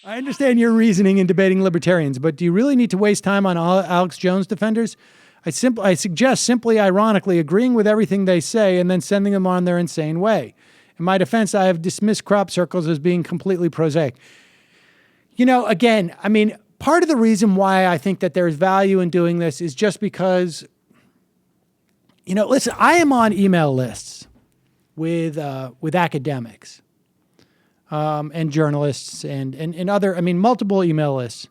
I understand your reasoning in debating libertarians, but do you really need to waste time on Alex Jones defenders? I suggest simply ironically agreeing with everything they say and then sending them on their insane way. In my defense, I have dismissed crop circles as being completely prosaic. Again, I mean, part of the reason why I think that there's value in doing this is just because, listen, I am on email lists with academics and journalists and other, multiple email lists.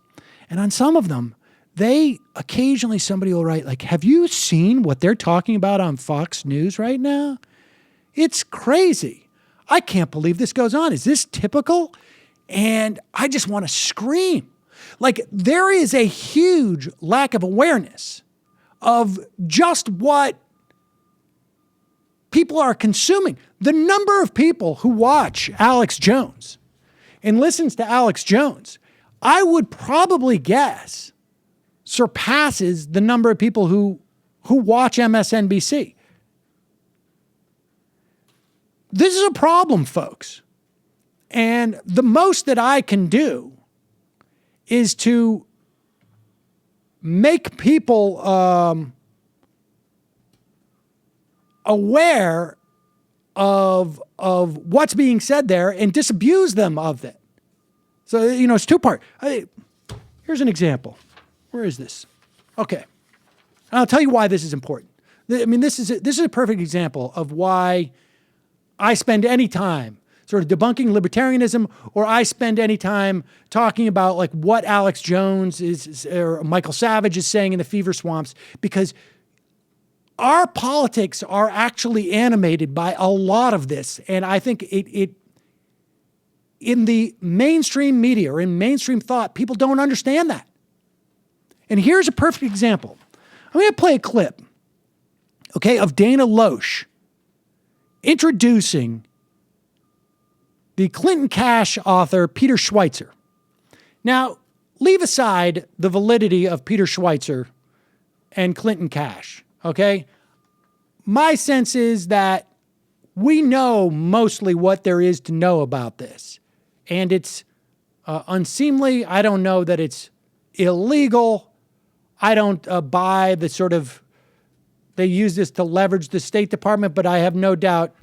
And on some of them, occasionally somebody will write, like, have you seen what they're talking about on Fox News right now? It's crazy. I can't believe this goes on. Is this typical? And I just want to scream. Like, there is a huge lack of awareness of just what people are consuming. The number of people who watch Alex Jones and listens to Alex Jones, I would probably guess surpasses the number of people who watch MSNBC. This is a problem, folks. And the most that I can do is to make people aware of what's being said there and disabuse them of it. So, it's two-part. Here's an example. Where is this? Okay. And I'll tell you why this is important. This is a perfect example of why I spend any time sort of debunking libertarianism, or I spend any time talking about like what Alex Jones is or Michael Savage is saying in the fever swamps, because our politics are actually animated by a lot of this. And I think it in the mainstream media or in mainstream thought, people don't understand that. And here's a perfect example. I'm going to play a clip, okay, of Dana Loesch introducing the Clinton Cash author, Peter Schweitzer. Now, leave aside the validity of Peter Schweitzer and Clinton Cash, okay? My sense is that we know mostly what there is to know about this. And it's unseemly. I don't know that it's illegal. I don't buy the sort of, they use this to leverage the State Department, but I have no doubt,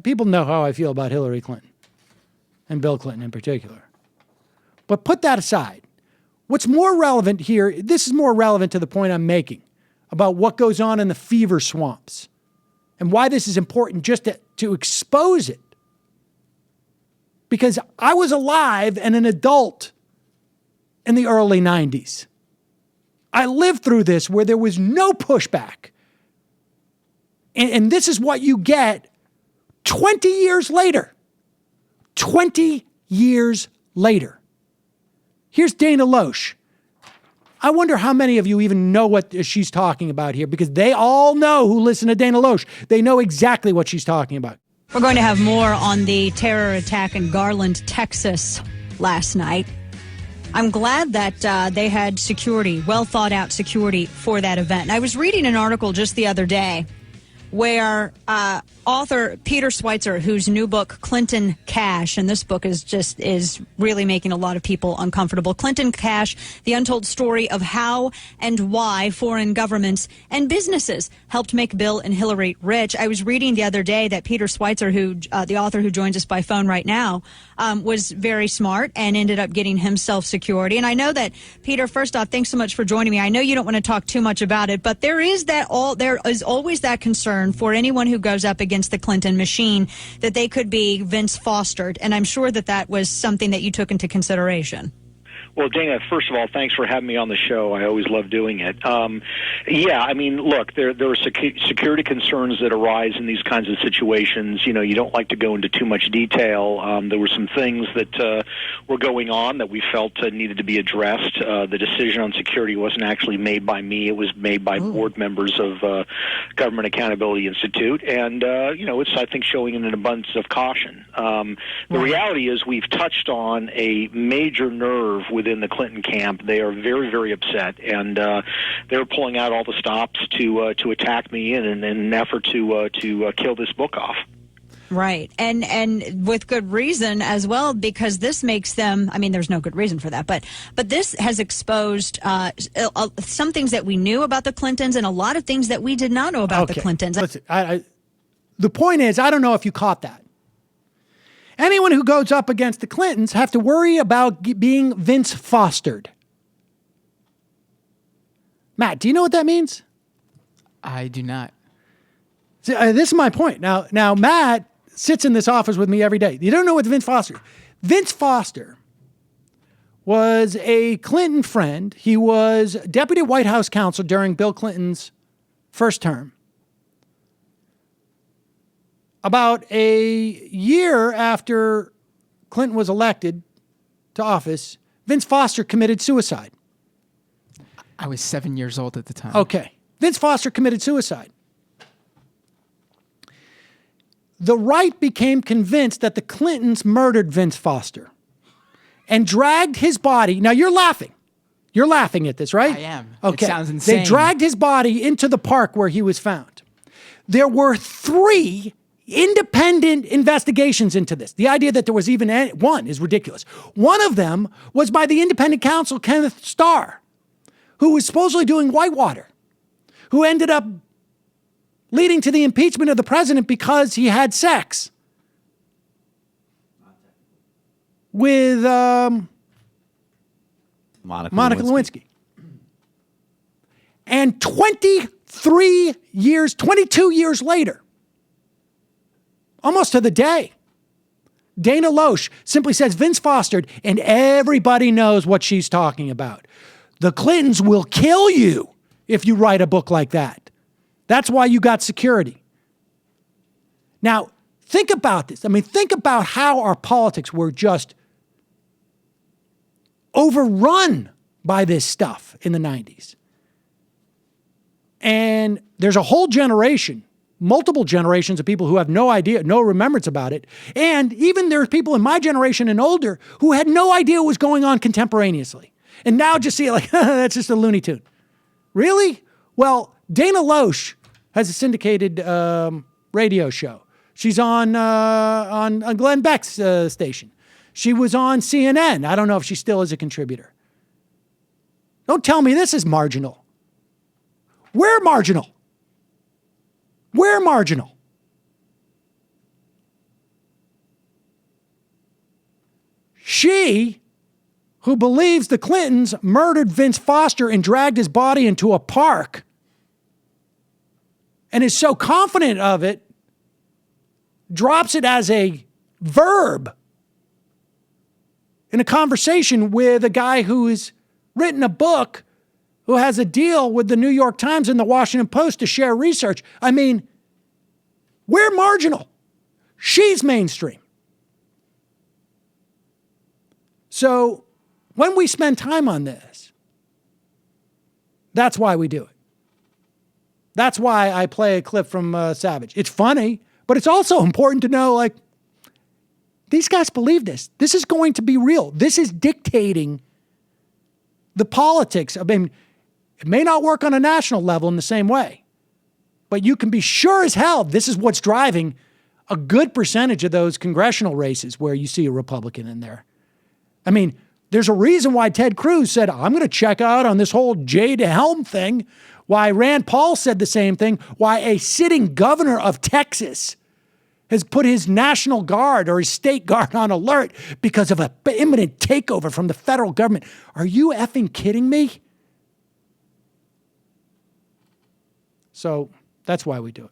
people know how I feel about Hillary Clinton and Bill Clinton in particular. But put that aside. What's more relevant here, this is more relevant to the point I'm making about what goes on in the fever swamps and why this is important just to expose it. Because I was alive and an adult in the early 90s. I lived through this where there was no pushback. And this is what you get 20 years later. 20 years later. Here's Dana Loesch. I wonder how many of you even know what she's talking about here, because they all know who listen to Dana Loesch. They know exactly what she's talking about. We're going to have more on the terror attack in Garland, Texas last night. I'm glad that they had security, well thought out security for that event. And I was reading an article just the other day where author Peter Schweitzer, whose new book, Clinton Cash, and this book is really making a lot of people uncomfortable. Clinton Cash, The Untold Story of How and Why Foreign Governments and Businesses Helped Make Bill and Hillary Rich. I was reading the other day that Peter Schweitzer, the author who joins us by phone right now, was very smart and ended up getting himself security. And I know that, Peter, first off, thanks so much for joining me. I know you don't want to talk too much about it, but there is always that concern for anyone who goes up against the Clinton machine that they could be Vince Fostered. And I'm sure that was something that you took into consideration. Well, Dana, first of all, thanks for having me on the show. I always love doing it. Look, there are security concerns that arise in these kinds of situations. You don't like to go into too much detail. There were some things that were going on that we felt needed to be addressed. The decision on security wasn't actually made by me. It was made by board members of Government Accountability Institute. And, it's, I think, showing an abundance of caution. The reality is we've touched on a major nerve within the Clinton camp. They are very, very upset, and they're pulling out all the stops to attack me in an effort to kill this book off. Right. And with good reason as well, because this makes them, I mean, there's no good reason for that, but this has exposed some things that we knew about the Clintons and a lot of things that we did not know about the Clintons. Listen, the point is, I don't know if you caught that. Anyone who goes up against the Clintons have to worry about being Vince Fostered. Matt, do you know what that means? I do not. See, this is my point. Now, Matt sits in this office with me every day. You don't know what Vince Foster. Vince Foster was a Clinton friend. He was deputy White House counsel during Bill Clinton's first term. About a year after Clinton was elected to office, Vince Foster committed suicide. I was 7 years old at the time. Okay. Vince Foster committed suicide. The right became convinced that the Clintons murdered Vince Foster and dragged his body. Now, you're laughing. You're laughing at this, right? I am. Okay. It sounds insane. They dragged his body into the park where he was found. There were 3 independent investigations into this. The idea that there was even one is ridiculous. One of them was by the independent counsel, Kenneth Starr, who was supposedly doing Whitewater, who ended up leading to the impeachment of the president because he had sex with Monica Lewinsky. And 22 years later, almost to the day, Dana Loesch simply says Vince Fostered, and everybody knows what she's talking about. The Clintons will kill you if you write a book like that. That's why you got security. Now, think about this. I mean, think about how our politics were just overrun by this stuff in the 90s. And there's a whole generation, multiple generations of people who have no idea, no remembrance about it. And even there's people in my generation and older who had no idea what was going on contemporaneously. And now just see it like, that's just a Looney Tune. Really? Well, Dana Loesch has a syndicated radio show. She's on Glenn Beck's station. She was on CNN. I don't know if she still is a contributor. Don't tell me this is marginal. We're marginal. We're marginal. She, who believes the Clintons murdered Vince Foster and dragged his body into a park, and is so confident of it, drops it as a verb in a conversation with a guy who has written a book, who has a deal with the New York Times and the Washington Post to share research. I mean, we're marginal. She's mainstream. So when we spend time on this, that's why we do it. That's why I play a clip from Savage. It's funny, but it's also important to know, like, these guys believe this. This is going to be real. This is dictating the politics. I mean, it may not work on a national level in the same way, but you can be sure as hell this is what's driving a good percentage of those congressional races where you see a Republican in there. I mean, there's a reason why Ted Cruz said, I'm going to check out on this whole Jade Helm thing, why Rand Paul said the same thing, why a sitting governor of Texas has put his National Guard or his state guard on alert because of an imminent takeover from the federal government. Are you effing kidding me? So that's why we do it.